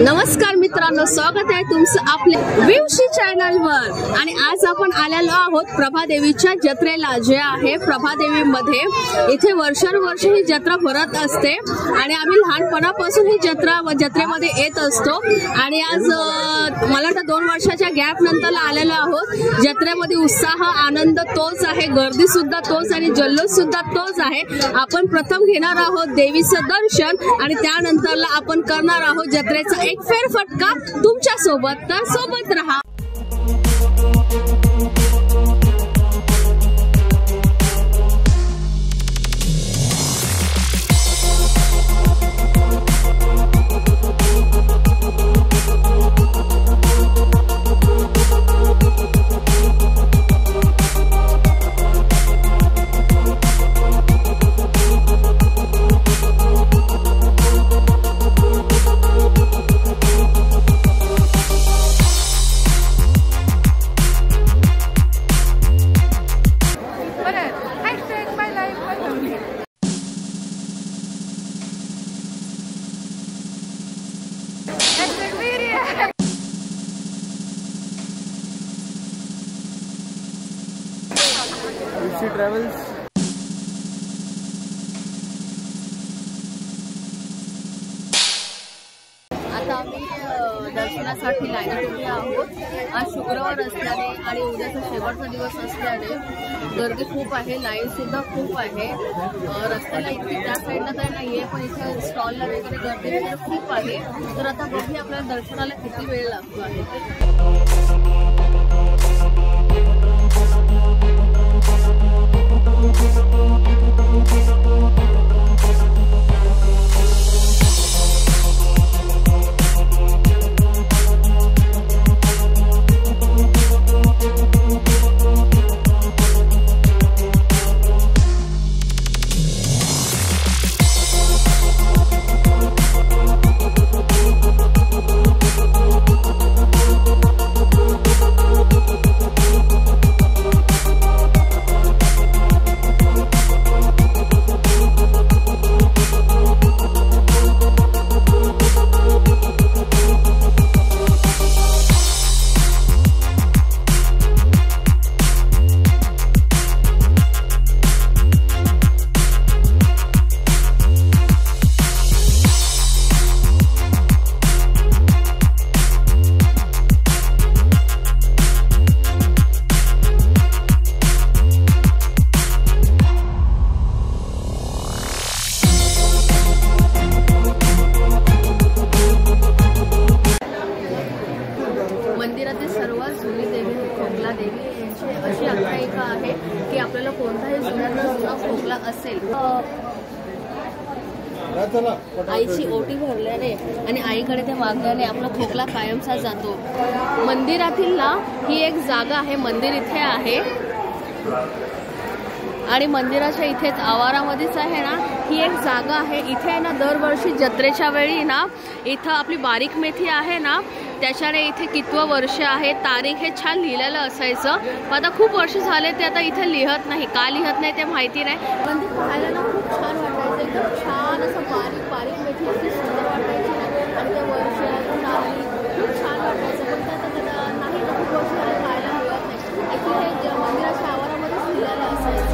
नमस्कार मित्रांनो, स्वागत आहे तुमचं आपल्या विवशी चॅनल वर। आणि आज आपण आलेलो आहोत प्रभादेवीच्या जत्रेला, जे आहे प्रभादेवीमध्ये। इथे वर्षानुवर्ष ही जत्रा भरत असते आणि आम्ही लहानपणापासून ही जत्रेमध्ये येत असतो। आणि आज मला तर 2 वर्षाच्या गॅप नंतर आलेलो आहोत। जत्रेमध्ये उत्साह, आनंद तोच आहे, गर्दी सुद्धा तोच आणि जल्लोष सुद्धा तोच आहे। आपण प्रथम घेणार आहोत देवीचं दर्शन आणि त्यानंतरला आपण करणार आहोत जत्रेचा एक फेरफटका तुमच्या सोबत। तर सोबत रहा। ट्रॅव्हल्स आता आम्ही दर्शनासाठी लाईनीत उभे आहोत। आज शुक्रवार असल्याने आणि उद्याचा शेवटचा दिवस असल्याने गर्दी खूप आहे, लाईन सुद्धा खूप आहे। रस्त्याला इथे त्या साईडला तर नाहीये, पण इथे स्टॉलला वगैरे गर्दी वगैरे खूप आहे। तर आता बघूया आपल्याला दर्शनाला किती वेळ लागतो आहे। मंदिरातील सर्वात जुनी देवी खोकला देवी यांची अशी आख्यायिका आहे की आपल्याला कोणताही जुना खोकला असेल, आईची ओटी भरल्याने आणि आईकडे ते मागल्याने आपला खोकला कायमचा जातो। मंदिरातील ना ही एक जागा आहे, मंदिर इथे आहे आणि मंदिराच्या इथेच आवारामध्येच आहे ना ही एक जागा आहे। इथे ना दरवर्षी जत्रेच्या वेळी ना इथं आपली बारीक मेथी आहे ना त्याच्याने इथे कितवं वर्ष आहे तारीख हे छान लिहिलेलं असायचं, पण आता खूप वर्ष झाले ते आता इथे लिहत नाही। का लिहत नाही ते माहिती नाही, पण ते पाहायला ना खूप छान वाटायचं। एकदम छान असं बारीक मेथी अशी सुंदर वाटायची ना आणि त्या वर्ष तारीख खूप छान वाटायचं, पण त्यात नाही ना खूप वर्ष झाले पाहायला मिळत नाही। इथे हे मंदिराच्या आवारामध्येच लिहिलेलं असायचं।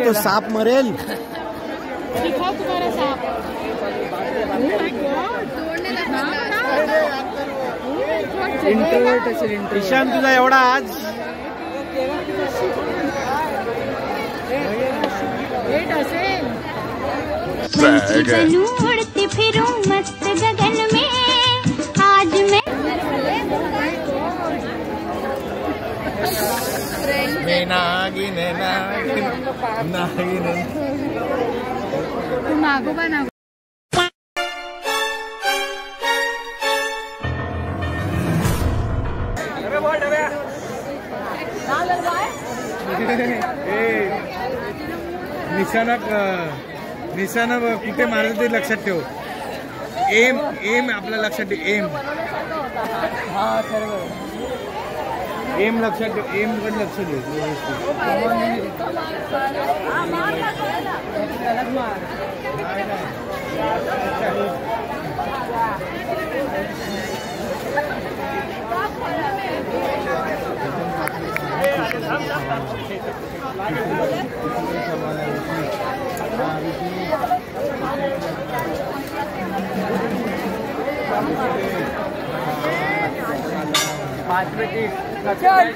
तो सांप मरेल। ईशान तुझा एवढा आज उड़ती फिरूं मस्त गगन में आज मैं नागिन नागिन नागिन तू मागोबा ना निशाणा कुठे मारायचं ते लक्षात ठेव. एम एम आपल्या लक्षात ठेव. एम एम लक्षात ठेव. एम कडे लक्ष ठेव.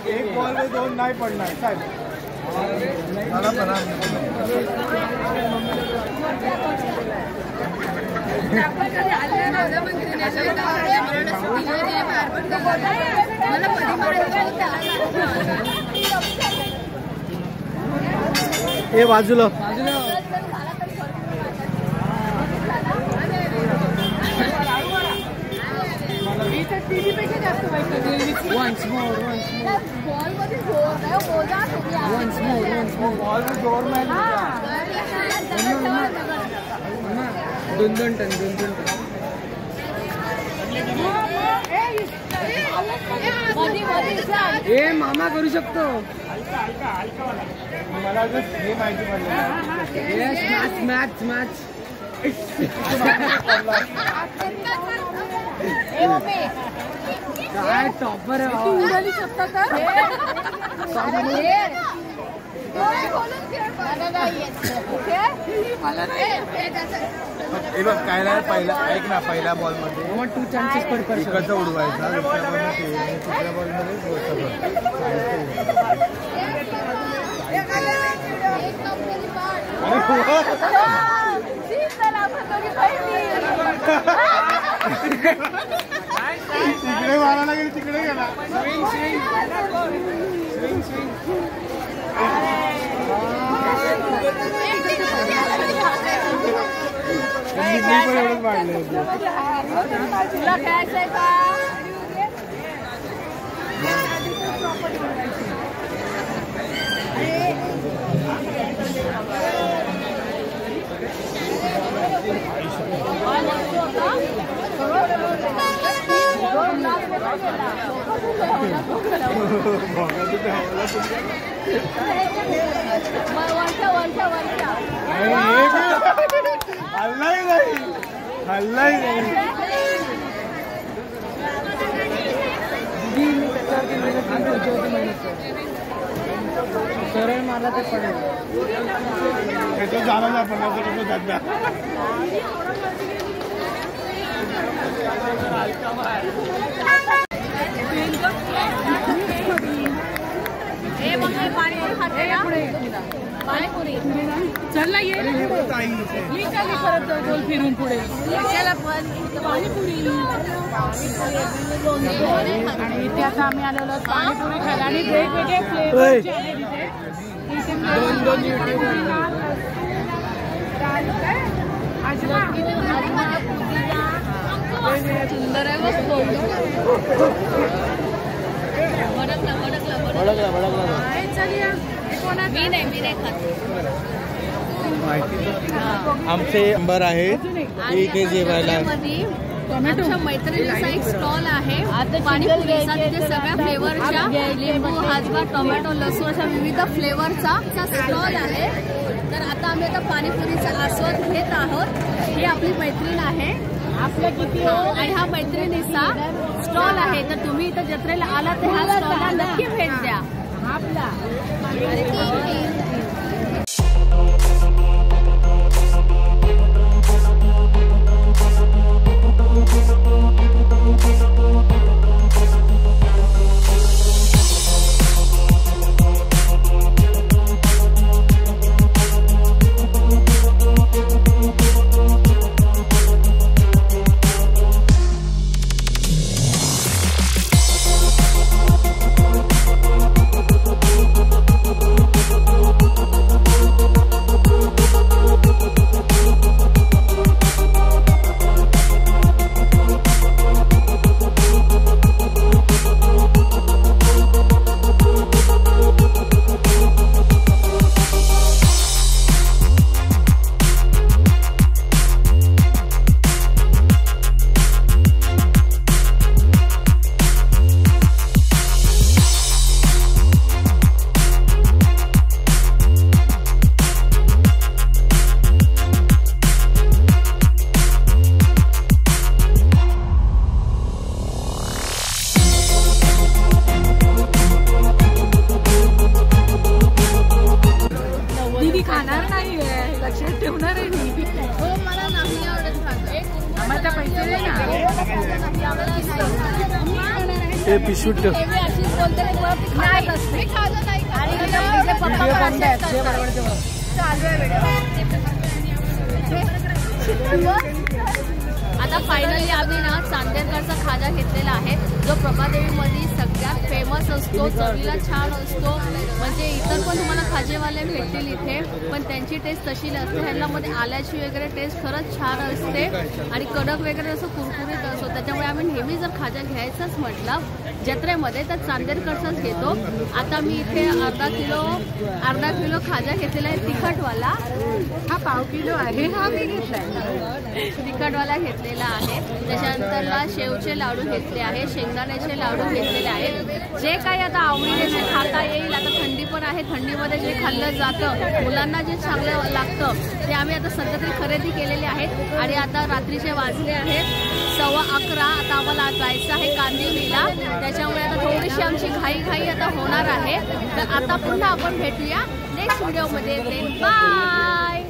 एक बॉल में 2 नाही पडणार साहेब. मला पण हे बाजूला once more दोन टन हे मामा करू शकतो. मला हे माहिती पडलं. मॅच काय टॉपर आहे. तू उडवली शकता का? काय नाही पहिला ऐक ना. पहिल्या बॉल मध्ये 2 चान्सेस पडतात. इकडचा उडवायचा दुसऱ्या बॉल मध्ये तिकडे मारायला गेली. तिकडे गेला. एवढंच वाढलं. तुला खेळायचंय का? हल्लाही नाही. सरळ मला ते पडेल. झाला ना पण सध्या पाणीपुरी चल ना. ये परत गोल फिरून पुढे पाणीपुरी. आणि इथे आता आम्ही आलेलो पाणीपुरी खायला आणि वेगवेगळे फ्लेवर सुंदर आहे. मी नाही खात. आमचे नंबर आहे इथे जेवायला. आमच्या मैत्रिणीचा एक स्टॉल आहे पाणीपुरीचा. तिथे सगळ्या फ्लेवरच्या लिंबू, हाजबा, टोमॅटो, लसूण अशा विविध फ्लेवरचा स्टॉल आहे. तर आता आम्ही आता पाणीपुरीचा आस्वाद घेत आहोत. ही आपली मैत्रीण आहे आपल्या किती आणि हा मैत्रिणीचा स्टॉल आहे. तर तुम्ही इथं जत्रेला आला तर ह्या स्टॉलला नक्की भेट द्या. आपला ते पिशूट अशीच बोलते की तुला ती खात असते. आणि तिचे पप्पा पण असेच करतात. आता फायनली आम्ही ना चांदेरकरचा खाजा घेतलेला आहे, जो प्रभादेवीमध्ये सगळ्यात फेमस असतो, चवीला छान असतो. म्हणजे इतर पण तुम्हाला खाजेवाले भेटतील इथे, पण त्यांची टेस्ट तशी नसते. ह्याच्यामध्ये आल्याची वगैरे टेस्ट खरंच छान असते आणि कडक वगैरे असं कुरकुरीत असतो. त्याच्यामुळे आम्ही नेहमी जर खाजा घ्यायचंच म्हटलं जत्रेमध्ये तर चांदेरकरचाच घेतो. आता मी इथे अर्धा किलो खाजा घेतलेला आहे तिखटवाला. हा पाव किलो आहे, हा मी घेतलाय. तिखटवाला घेतलेला आहे. त्याच्यानंतरला शेवचे लाडू घेतले आहे, शेंगदाण्याचे लाडू घेतलेले आहेत. जे काही आता आवडीने जे खाता येईल. आता थंडी पण आहे, थंडीमध्ये जे खाल्लं जातं मुलांना जे चांगलं लागतं ते आम्ही आता सध्या तरी खरेदी केलेली आहेत. आणि आता रात्रीचे वाजले आहेत 11:15. आता आम्हाला जायचं आहे कांदिवलीला. त्याच्यामुळे आता थोडीशी आमची घाई आता होणार आहे. तर आता पुन्हा आपण भेटूया नेक्स्ट व्हिडिओमध्ये. बाय.